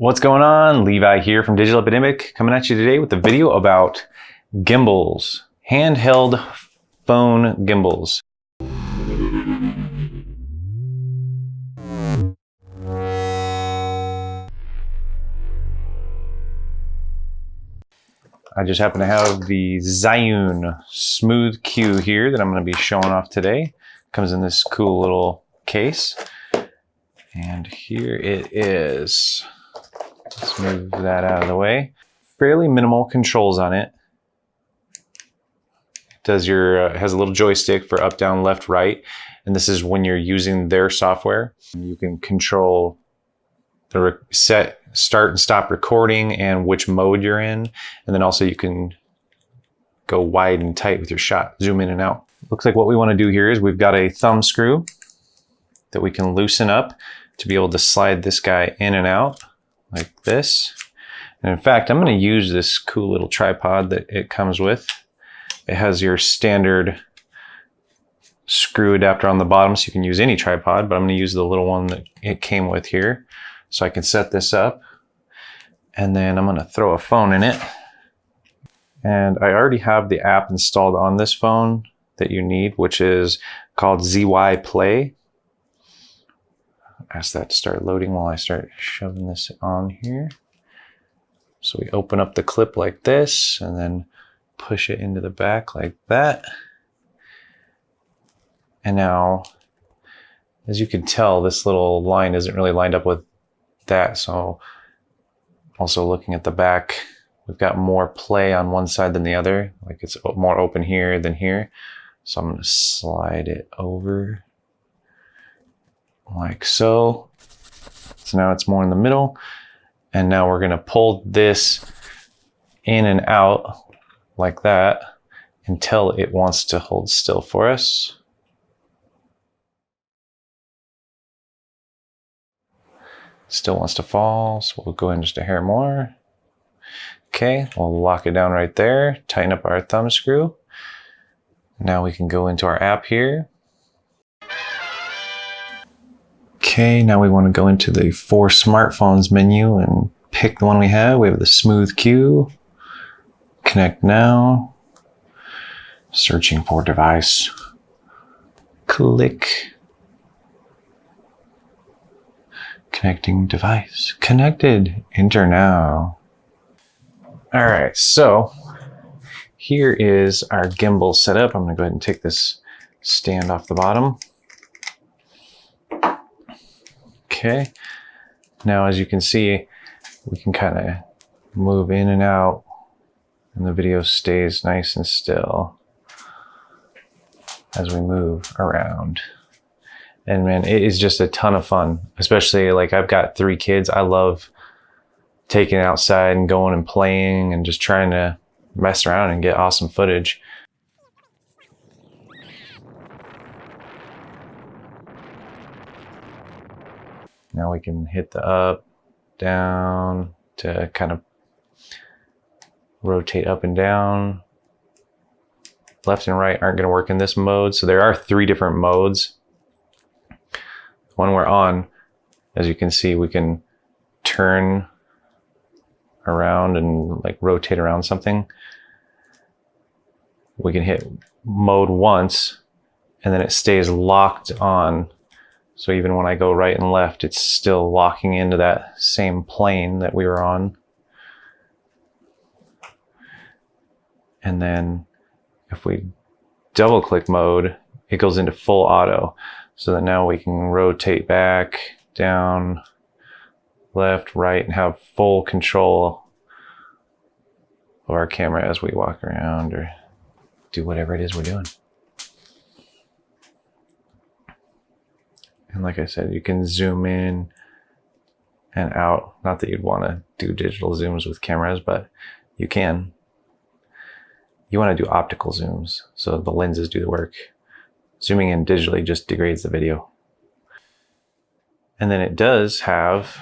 What's going on? Levi here from Digital Epidemic, coming at you today with a video about gimbals, handheld phone gimbals. I just happen to have the Zhiyun Smooth Q here that I'm going to be showing off today. Comes in this cool little case. And here it is. Let's move that out of the way. Fairly minimal controls on it. It has a little joystick for up, down, left, right. And this is when you're using their software. You can control the start and stop recording and which mode you're in. And then also you can go wide and tight with your shot, zoom in and out. Looks like what we want to do here is we've got a thumb screw that we can loosen up to be able to slide this guy in and out like this. And in fact, I'm going to use this cool little tripod that it comes with. It has your standard screw adapter on the bottom, so you can use any tripod, but I'm going to use the little one that it came with here. So I can set this up, and then I'm going to throw a phone in it. And I already have the app installed on this phone that you need, which is called ZY Play. Ask that to start loading while I start shoving this on here. So we open up the clip like this and then push it into the back like that. And now, as you can tell, this little line isn't really lined up with that. So also looking at the back, we've got more play on one side than the other. Like it's more open here than here. So I'm going to slide it over like so. So now it's more in the middle. And now we're going to pull this in and out like that until it wants to hold still for us. Still wants to fall, so we'll go in just a hair more. Okay, we'll lock it down right there, tighten up our thumb screw. Now we can go into our app here. Okay, now we want to go into the For Smartphones menu and pick the one we have. We have the Smooth Q. Connect now. Searching for device. Click. Connecting device. Connected. Enter now. All right, so here is our gimbal setup. I'm going to go ahead and take this stand off the bottom. Okay, now as you can see, we can kind of move in and out and the video stays nice and still as we move around. And man, it is just a ton of fun, especially like I've got 3 kids. I love taking it outside and going and playing and just trying to mess around and get awesome footage. Now we can hit the up, down to kind of rotate up and down. Left and right aren't going to work in this mode. So there are 3 different modes. When we're on, as you can see, we can turn around and like rotate around something. We can hit mode once and then it stays locked on. So even when I go right and left, it's still locking into that same plane that we were on. And then if we double click mode, it goes into full auto. So that now we can rotate back, down, left, right, and have full control of our camera as we walk around or do whatever it is we're doing. And like I said, you can zoom in and out. Not that you'd want to do digital zooms with cameras, but you can. You want to do optical zooms, so the lenses do the work. Zooming in digitally just degrades the video. And then it does have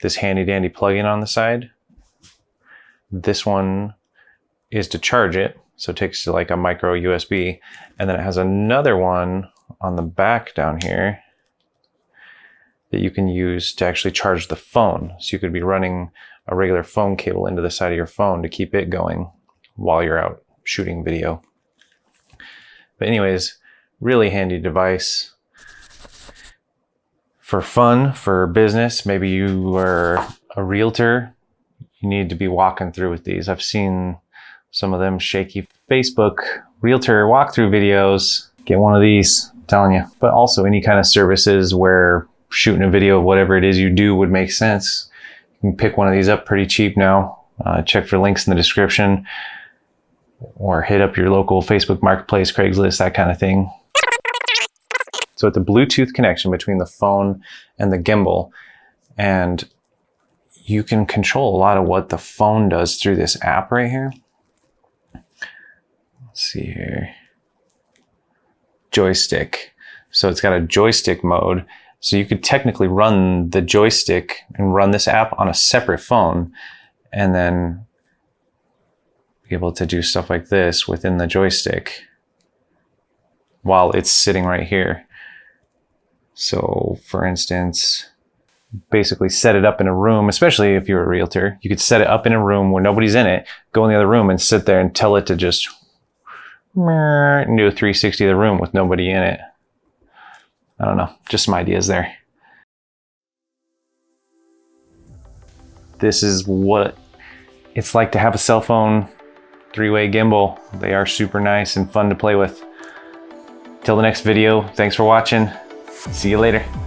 this handy dandy plug-in on the side. This one is to charge it, so it takes like a micro USB. And then it has another one on the back down here that you can use to actually charge the phone. So you could be running a regular phone cable into the side of your phone to keep it going while you're out shooting video. But anyways, really handy device for fun, for business. Maybe you are a realtor, you need to be walking through with these. I've seen some of them shaky Facebook realtor walkthrough videos. Get one of these, I'm telling you. But also any kind of services where shooting a video of whatever it is you do would make sense. You can pick one of these up pretty cheap now. Check for links in the description, or hit up your local Facebook Marketplace, Craigslist, that kind of thing. So it's a Bluetooth connection between the phone and the gimbal, and you can control a lot of what the phone does through this app right here. Let's see here. Joystick. So it's got a joystick mode. So you could technically run the joystick and run this app on a separate phone, and then be able to do stuff like this within the joystick while it's sitting right here. So for instance, basically set it up in a room, especially if you're a realtor, you could set it up in a room where nobody's in it, go in the other room and sit there and tell it to just do a 360 of the room with nobody in it. I don't know, just some ideas there. This is what it's like to have a cell phone 3-way gimbal. They are super nice and fun to play with. Till the next video, thanks for watching. See you later.